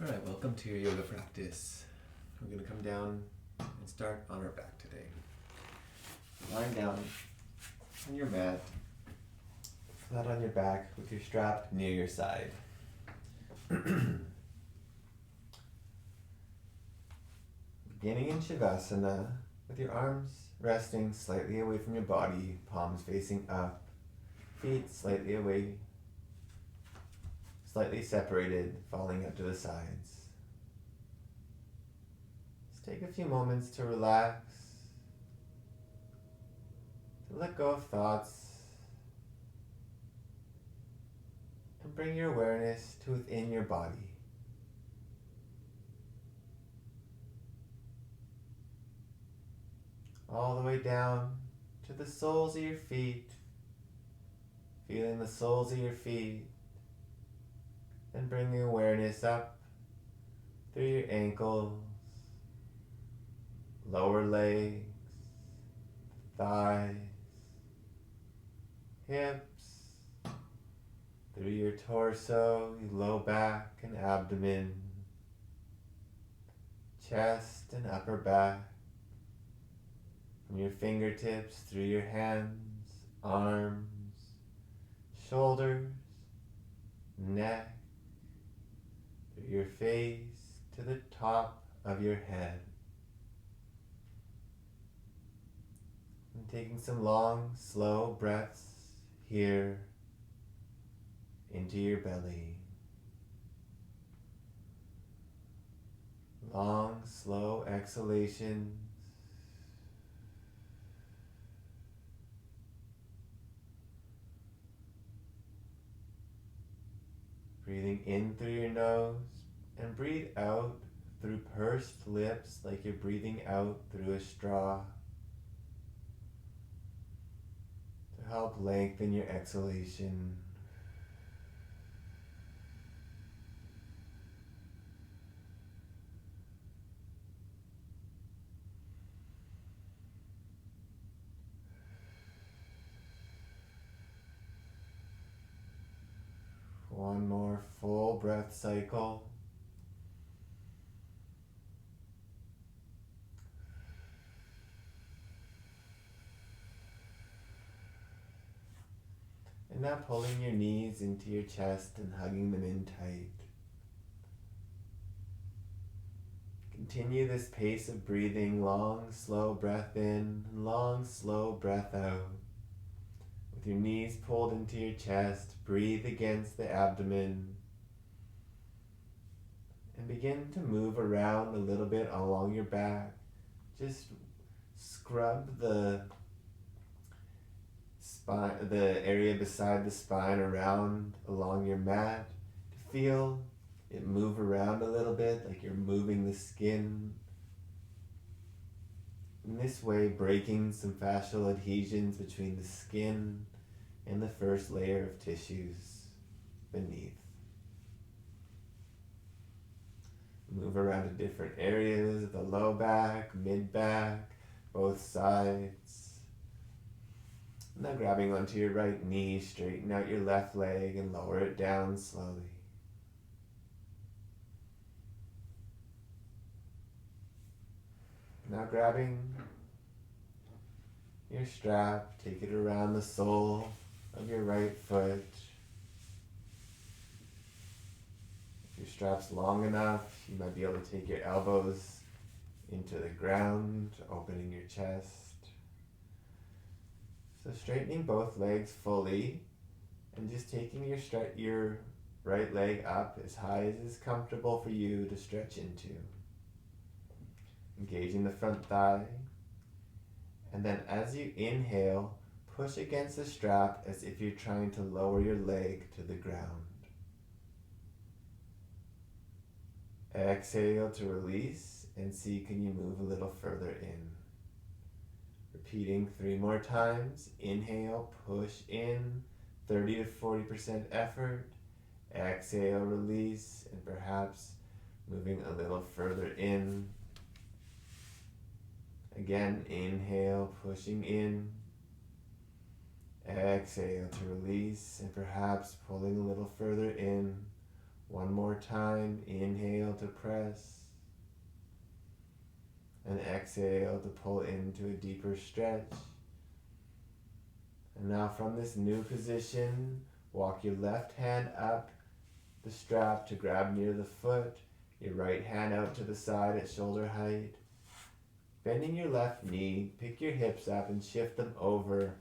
Alright, welcome to your yoga practice. We're going to come down and start on our back today. Lying down on your mat, flat on your back with your strap near your side. Beginning in Shavasana with your arms resting slightly away from your body, palms facing up, feet slightly away, slightly separated, falling out to the sides. Just take a few moments to relax, to let go of thoughts, and bring your awareness to within your body. All the way down to the soles of your feet, feeling the soles of your feet. Then bring your awareness up through your ankles, lower legs, thighs, hips, through your torso, your low back and abdomen, chest and upper back, from your fingertips through your hands, arms, shoulders, neck, through your face to the top of your head. And taking some long, slow breaths here into your belly. Long, slow exhalations. Breathing in through your nose and breathe out through pursed lips like you're breathing out through a straw to help lengthen your exhalation. One more full breath cycle. And now pulling your knees into your chest and hugging them in tight. Continue this pace of breathing, long, slow breath in, long, slow breath out. With your knees pulled into your chest, breathe against the abdomen. And begin to move around a little bit along your back. Just scrub the spine, the area beside the spine around along your mat to feel it move around a little bit, like you're moving the skin. In this way, breaking some fascial adhesions between the skin and the first layer of tissues beneath. Move around to different areas of the low back, mid back, both sides. Now grabbing onto your right knee, straighten out your left leg and lower it down slowly. Now grabbing your strap, take it around the sole of your right foot. If your strap's long enough, you might be able to take your elbows into the ground, opening your chest. So straightening both legs fully and just taking your right leg up as high as is comfortable for you to stretch into. Engaging the front thigh. And then as you inhale, push against the strap as if you're trying to lower your leg to the ground. Exhale to release and see, can you move a little further in. Repeating 3 more times. Inhale, push in, 30 to 40% effort. Exhale, release, and perhaps moving a little further in. Again, inhale, pushing in. Exhale to release, and perhaps pulling a little further in. One more time, inhale to press, and exhale to pull into a deeper stretch. And now from this new position, walk your left hand up the strap to grab near the foot, your right hand out to the side at shoulder height. Bending your left knee, pick your hips up and shift them over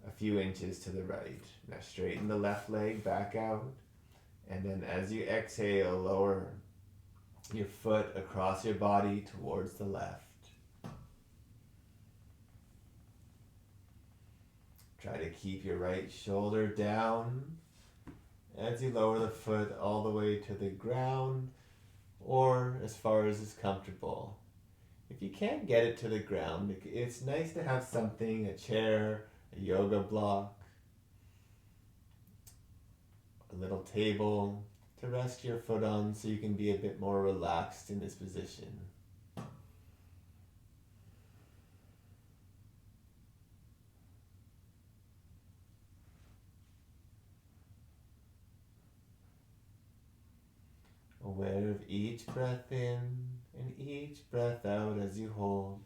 a few inches to the right. Now straighten the left leg back out, and then as you exhale, lower your foot across your body towards the left. Try to keep your right shoulder down as you lower the foot all the way to the ground or as far as is comfortable. If you can't get it to the ground, it's nice to have something, a chair, a yoga block, a little table to rest your foot on so you can be a bit more relaxed in this position. Aware of each breath in and each breath out as you hold.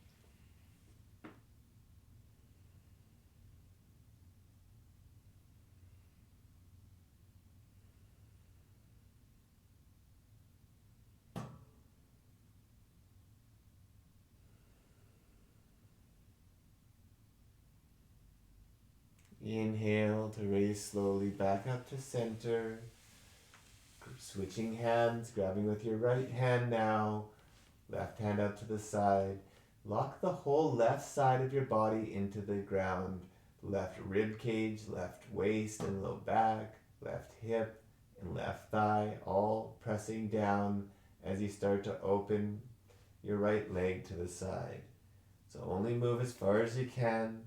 Inhale to raise slowly back up to center. Switching hands, grabbing with your right hand now, left hand out to the side. Lock the whole left side of your body into the ground. Left rib cage, left waist and low back, left hip and left thigh, all pressing down as you start to open your right leg to the side. So only move as far as you can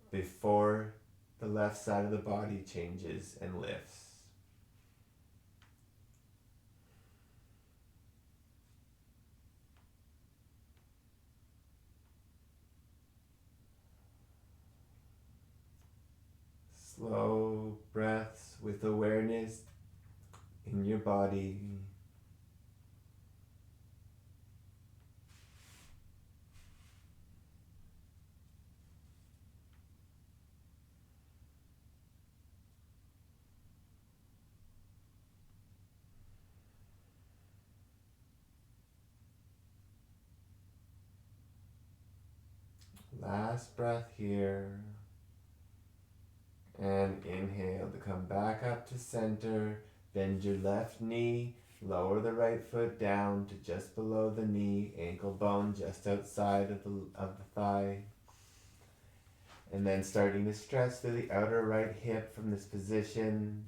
before the left side of the body changes and lifts. Slow breaths with awareness in your body. Last breath here. And inhale to come back up to center. Bend your left knee. Lower the right foot down to just below the knee. Ankle bone just outside of the thigh. And then starting to stretch through the outer right hip from this position.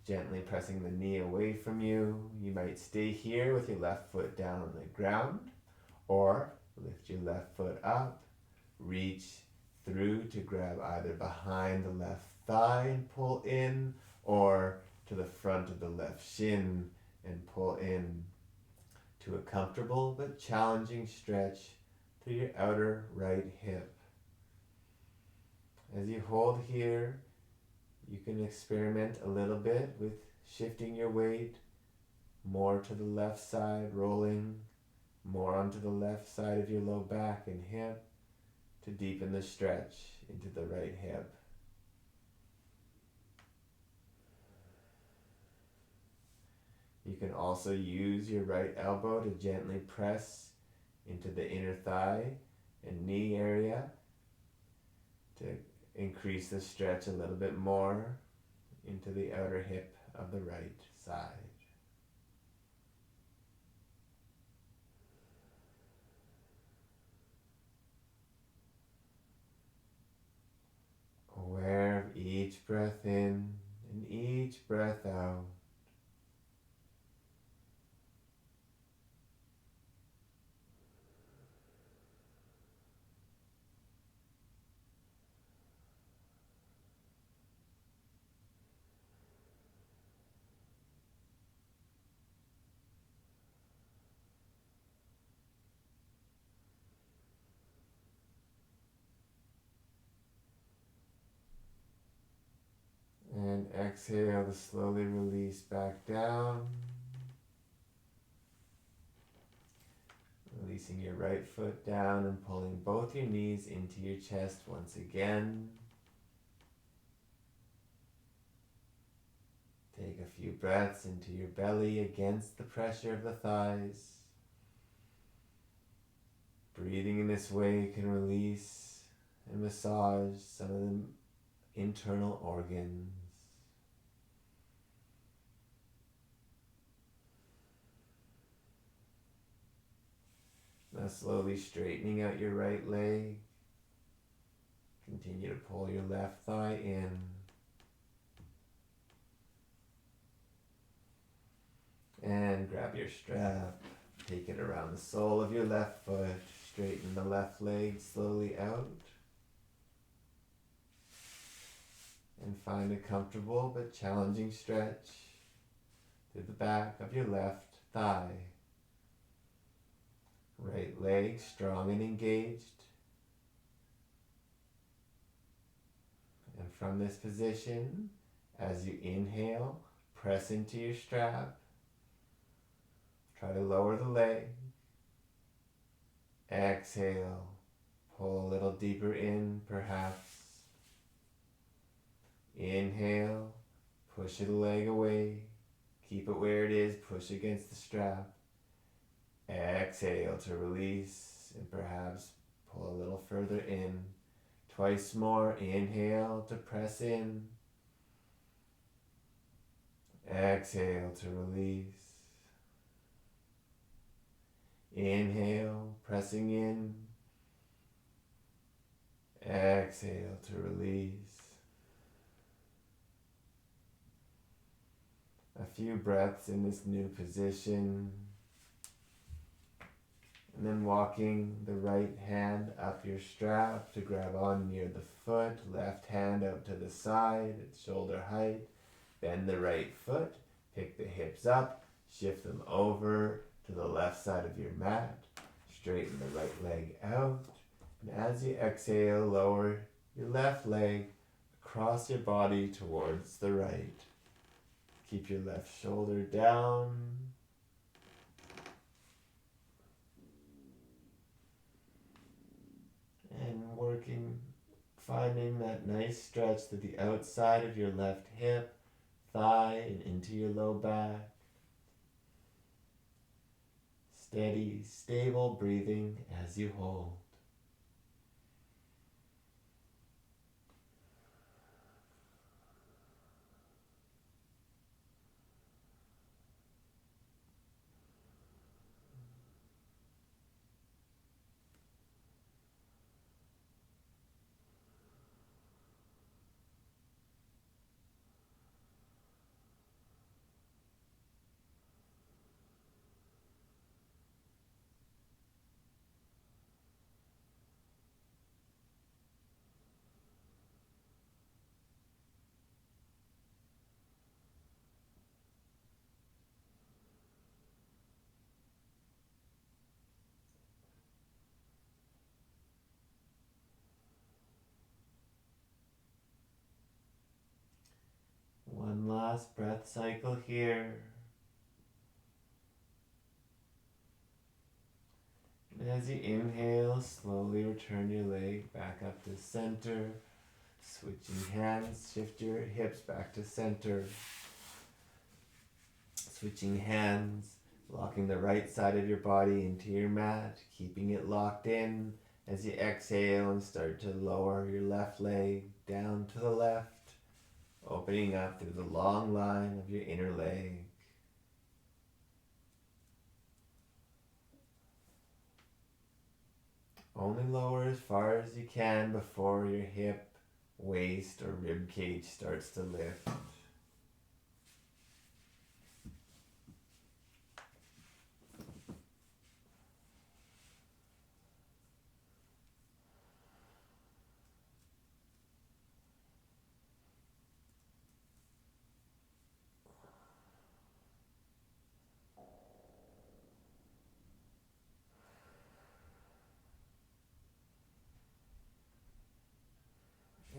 Gently pressing the knee away from you. You might stay here with your left foot down on the ground. Or lift your left foot up. Reach through to grab either behind the left thigh and pull in, or to the front of the left shin and pull in to a comfortable but challenging stretch through your outer right hip. As you hold here, you can experiment a little bit with shifting your weight more to the left side, rolling more onto the left side of your low back and hip, to deepen the stretch into the right hip. You can also use your right elbow to gently press into the inner thigh and knee area to increase the stretch a little bit more into the outer hip of the right side. Aware of each breath in and each breath out. And exhale to slowly release back down. Releasing your right foot down and pulling both your knees into your chest once again. Take a few breaths into your belly against the pressure of the thighs. Breathing in this way can release and massage some of the internal organs. Now slowly straightening out your right leg. Continue to pull your left thigh in. And grab your strap. Take it around the sole of your left foot. Straighten the left leg slowly out. And find a comfortable but challenging stretch through the back of your left thigh. Right leg strong and engaged. And from this position, as you inhale, press into your strap. Try to lower the leg. Exhale, pull a little deeper in, perhaps. Inhale, push the leg away. Keep it where it is, push against the strap. Exhale to release and perhaps pull a little further in. Twice more, inhale to press in. Exhale to release. Inhale, pressing in. Exhale to release. A few breaths in this new position. And then walking the right hand up your strap to grab on near the foot. Left hand out to the side at shoulder height. Bend the right foot. Pick the hips up. Shift them over to the left side of your mat. Straighten the right leg out. And as you exhale, lower your left leg across your body towards the right. Keep your left shoulder down. And finding that nice stretch to the outside of your left hip, thigh, and into your low back. Steady, stable breathing as you hold. One last breath cycle here. And as you inhale, slowly return your leg back up to center. Switching hands, shift your hips back to center. Switching hands, locking the right side of your body into your mat, keeping it locked in as you exhale and start to lower your left leg down to the left, opening up through the long line of your inner leg. Only lower as far as you can before your hip, waist, or rib cage starts to lift.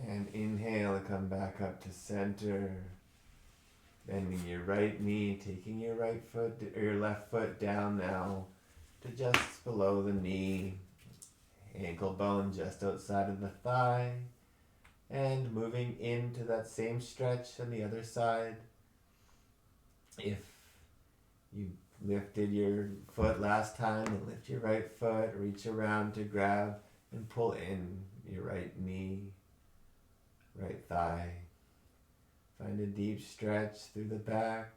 And inhale and come back up to center. Bending your right knee, taking your right foot or your left foot down now to just below the knee, ankle bone just outside of the thigh, and moving into that same stretch on the other side. If you lifted your foot last time, and lift your right foot, reach around to grab and pull in your right knee, right thigh. Find a deep stretch through the back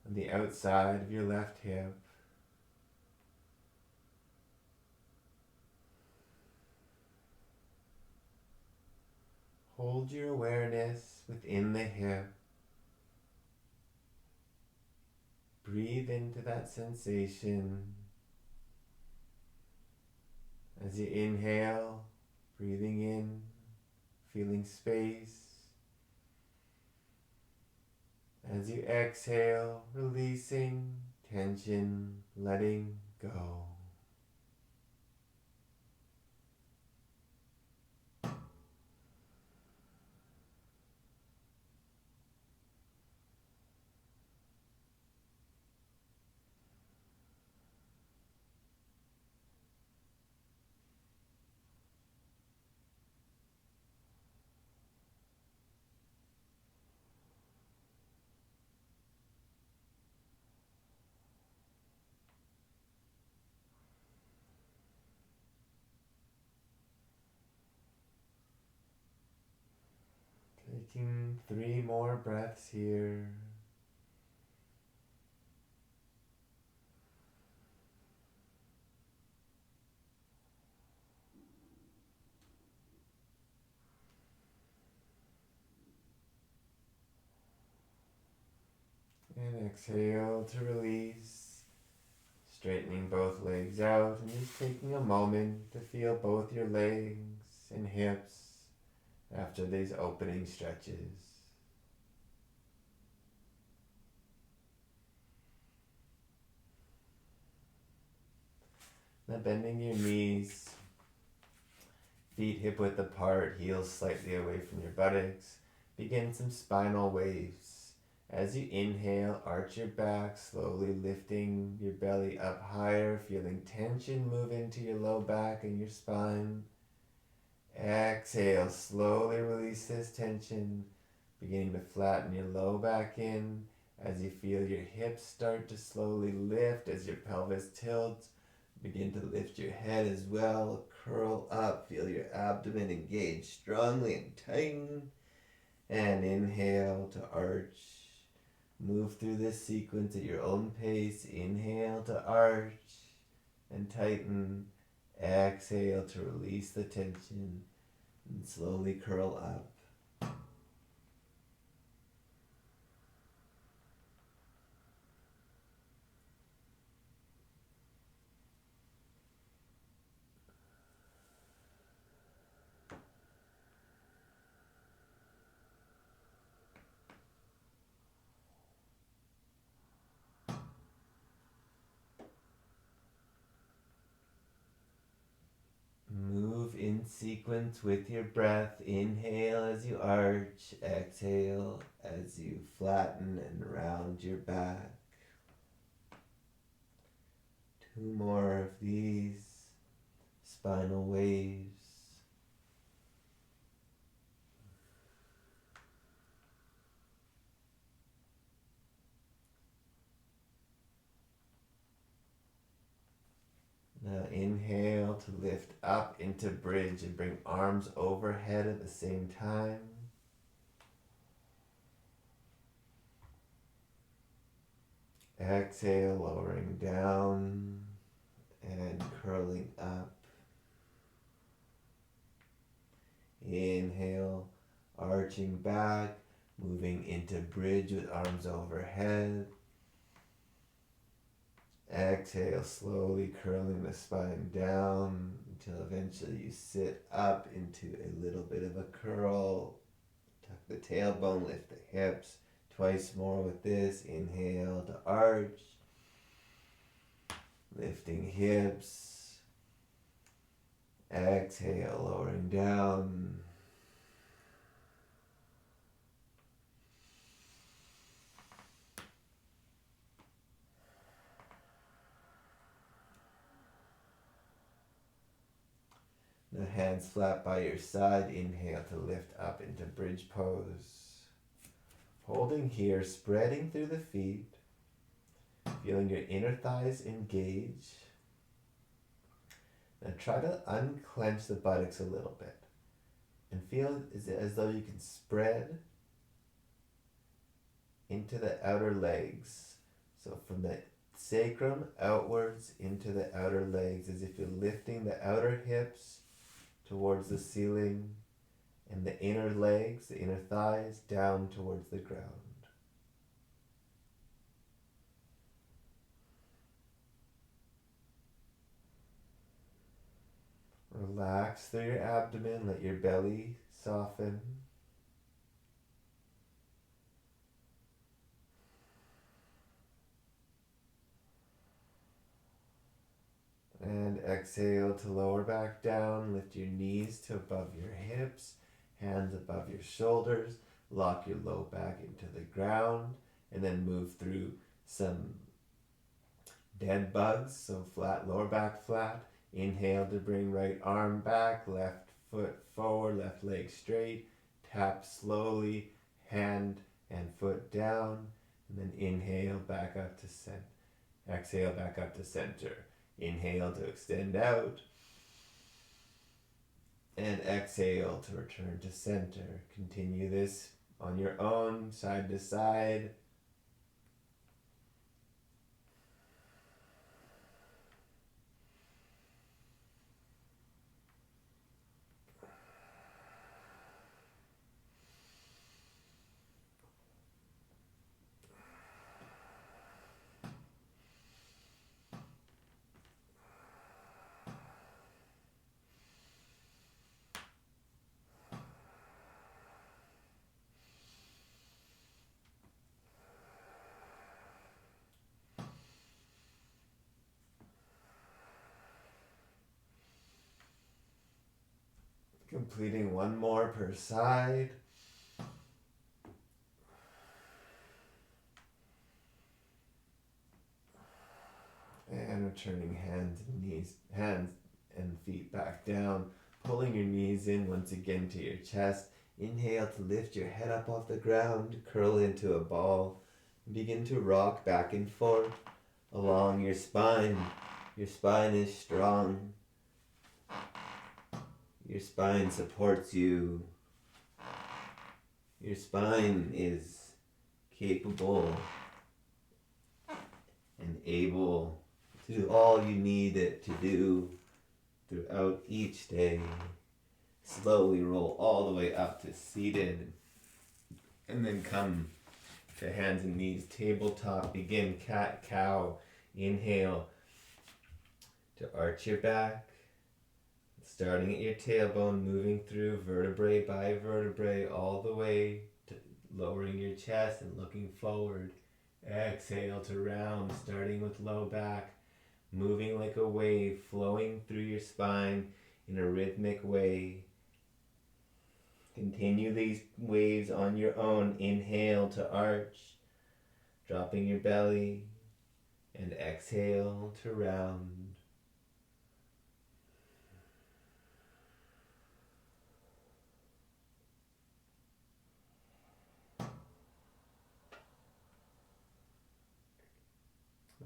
on the outside of your left hip. Hold your awareness within the hip. Breathe into that sensation. As you inhale, breathing in, feeling space. As you exhale, releasing tension, letting go. Taking 3 more breaths here. And exhale to release. Straightening both legs out and just taking a moment to feel both your legs and hips after these opening stretches. Now bending your knees, feet hip width apart, heels slightly away from your buttocks. Begin some spinal waves. As you inhale, arch your back, slowly lifting your belly up higher, feeling tension move into your low back and your spine. Exhale, slowly release this tension, beginning to flatten your low back in as you feel your hips start to slowly lift as your pelvis tilts. Begin to lift your head as well, curl up, feel your abdomen engage strongly and tighten. And inhale to arch. Move through this sequence at your own pace. Inhale to arch and tighten. Exhale to release the tension and slowly curl up. Move in sequence with your breath. Inhale as you arch. Exhale as you flatten and round your back. 2 more of these spinal waves. Now inhale to lift up into bridge and bring arms overhead at the same time. Exhale, lowering down and curling up. Inhale, arching back, moving into bridge with arms overhead. Exhale, slowly curling the spine down until eventually you sit up into a little bit of a curl. Tuck the tailbone, lift the hips. Twice more with this. Inhale to arch. Lifting hips. Exhale, lowering down. hands flat by your side. Inhale to lift up into bridge pose. Holding here, spreading through the feet. Feeling your inner thighs engage. Now try to unclench the buttocks a little bit. And feel as though you can spread into the outer legs. So from the sacrum outwards into the outer legs, as if you're lifting the outer hips towards the ceiling and the inner legs, the inner thighs, down towards the ground. Relax through your abdomen, let your belly soften. And exhale to lower back down, lift your knees to above your hips, hands above your shoulders, lock your low back into the ground, and then move through some dead bugs, so flat, lower back flat. Inhale to bring right arm back, left foot forward, left leg straight, tap slowly, hand and foot down, and then inhale back up to center. Exhale back up to center. Inhale to extend out, and exhale to return to center. Continue this on your own, side to side. Completing one more per side. And returning hands and feet back down. Pulling your knees in once again to your chest. Inhale to lift your head up off the ground. Curl into a ball. Begin to rock back and forth along your spine. Your spine is strong. Your spine supports you. Your spine is capable and able to do all you need it to do throughout each day. Slowly roll all the way up to seated, and then come to hands and knees, tabletop. Begin cat-cow. Inhale to arch your back, starting at your tailbone, moving through vertebrae by vertebrae all the way to lowering your chest and looking forward. Exhale to round, starting with low back, moving like a wave, flowing through your spine in a rhythmic way. Continue these waves on your own. Inhale to arch, dropping your belly, and exhale to round.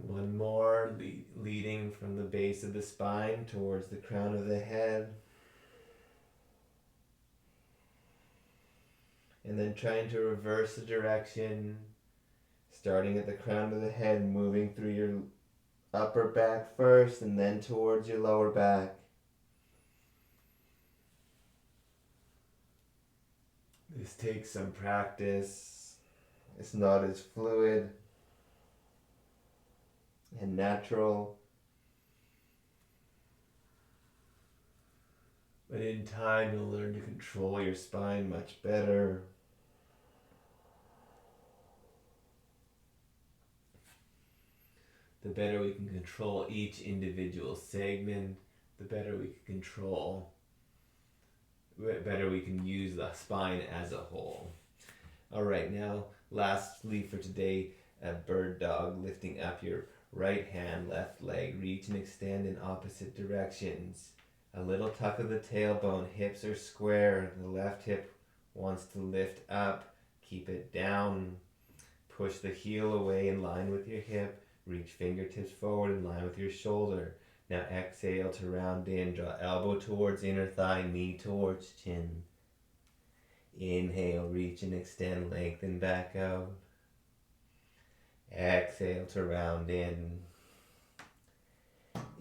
One more, leading from the base of the spine towards the crown of the head. And then trying to reverse the direction, starting at the crown of the head, moving through your upper back first and then towards your lower back. This takes some practice. It's not as fluid and natural. But in time, you'll learn to control your spine much better. The better we can control each individual segment, the better we can control, better we can use the spine as a whole. All right, now, lastly for today, a bird dog, lifting up your right hand, left leg, reach and extend in opposite directions. A little tuck of the tailbone, hips are square. The left hip wants to lift up. Keep it down. Push the heel away in line with your hip. Reach fingertips forward in line with your shoulder. Now exhale to round in. Draw elbow towards inner thigh, knee towards chin. Inhale, reach and extend, lengthen back out. Exhale to round in.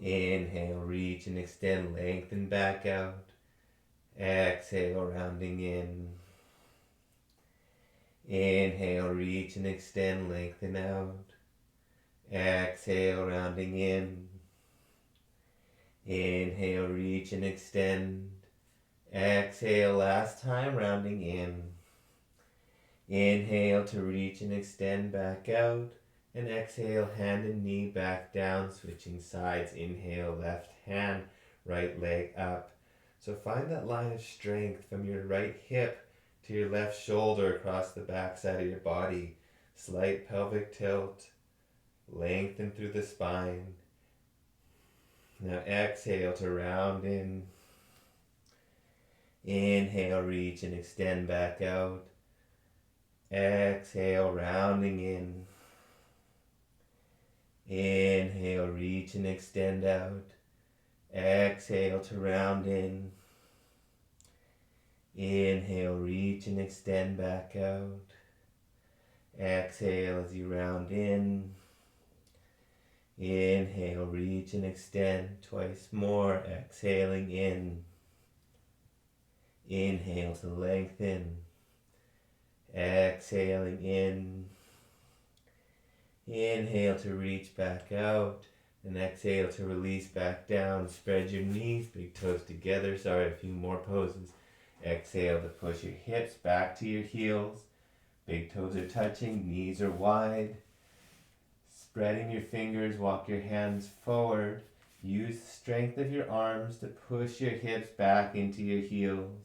Inhale, reach and extend, lengthen back out. Exhale, rounding in. Inhale, reach and extend, lengthen out. Exhale, rounding in. Inhale, reach and extend. Exhale, last time, rounding in. Inhale to reach and extend back out. And exhale, hand and knee back down, switching sides. Inhale, left hand, right leg up. So find that line of strength from your right hip to your left shoulder across the back side of your body. Slight pelvic tilt, lengthen through the spine. Now exhale to round in. Inhale, reach and extend back out. Exhale, rounding in. Inhale, reach and extend out. Exhale to round in. Inhale, reach and extend back out. Exhale as you round in. Inhale, reach and extend. Twice more. Exhaling in. Inhale to lengthen. Exhaling in. Inhale to reach back out. And exhale to release back down. Spread your knees, big toes together. Sorry, a few more poses. Exhale to push your hips back to your heels. Big toes are touching, knees are wide. Spreading your fingers, walk your hands forward. Use the strength of your arms to push your hips back into your heels.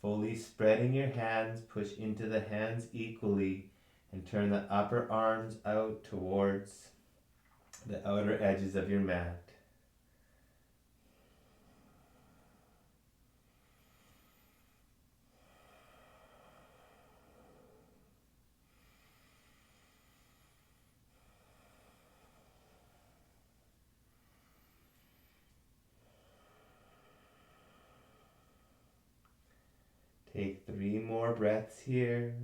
Fully spreading your hands, push into the hands equally and turn the upper arms out towards the outer edges of your mat. Take 3 more breaths here.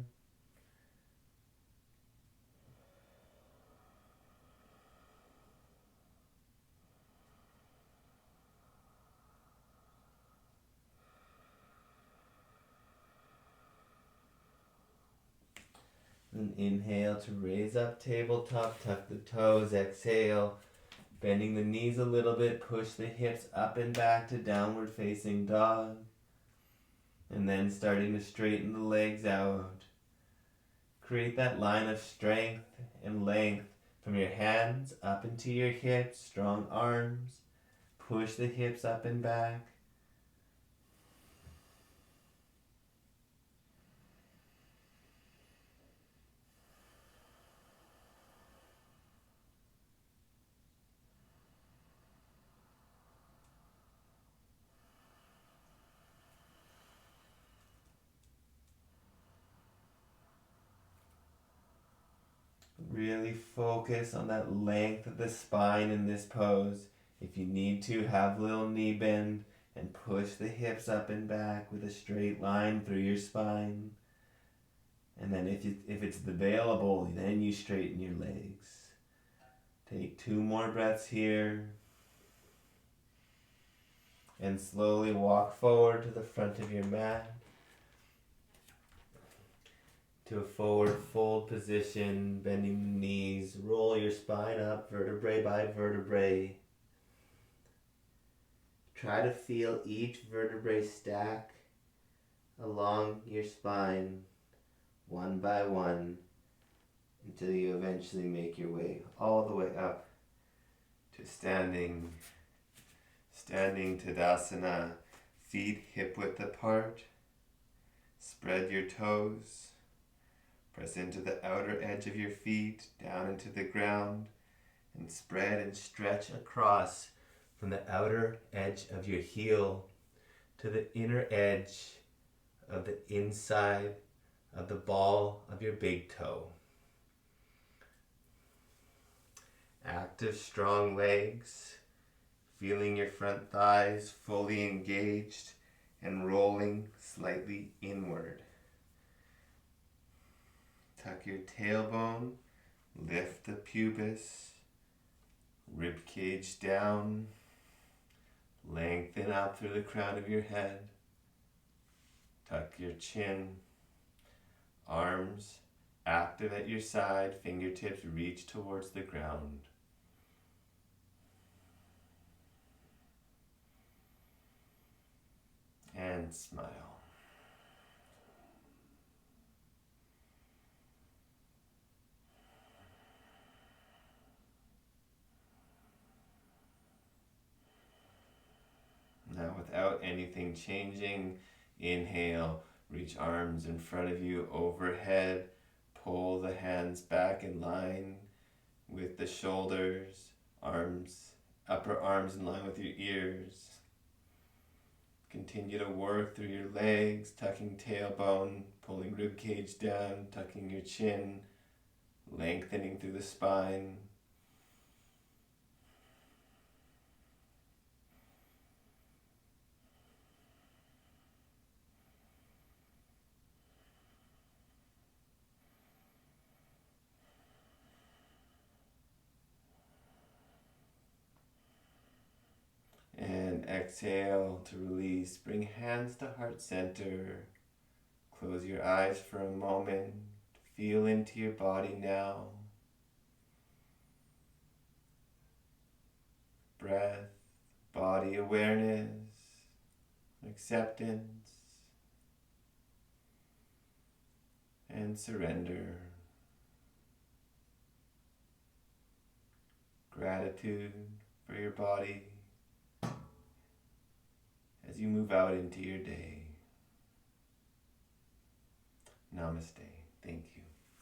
And inhale to raise up tabletop, tuck the toes, exhale. Bending the knees a little bit, push the hips up and back to downward facing dog. And then starting to straighten the legs out. Create that line of strength and length from your hands up into your hips, strong arms. Push the hips up and back. Really focus on that length of the spine in this pose. If you need to, have a little knee bend and push the hips up and back with a straight line through your spine. And then if it's available, then you straighten your legs. Take 2 more breaths here. And slowly walk forward to the front of your mat. To a forward fold position, bending the knees, roll your spine up vertebrae by vertebrae. Try to feel each vertebrae stack along your spine, one by one, until you eventually make your way all the way up to standing Tadasana, feet hip width apart, spread your toes. Press into the outer edge of your feet, down into the ground, and spread and stretch across from the outer edge of your heel to the inner edge of the inside of the ball of your big toe. Active, strong legs, feeling your front thighs fully engaged and rolling slightly inward. Tuck your tailbone, lift the pubis, rib cage down, lengthen up through the crown of your head. Tuck your chin, arms active at your side, fingertips reach towards the ground. And smile. Now, without anything changing, inhale, reach arms in front of you overhead, pull the hands back in line with the shoulders, upper arms in line with your ears. Continue to work through your legs, tucking tailbone, pulling rib cage down, tucking your chin, lengthening through the spine. And exhale to release. Bring hands to heart center. Close your eyes for a moment. Feel into your body now. Breath, body awareness, acceptance, and surrender. Gratitude for your body as you move out into your day. Namaste. Thank you.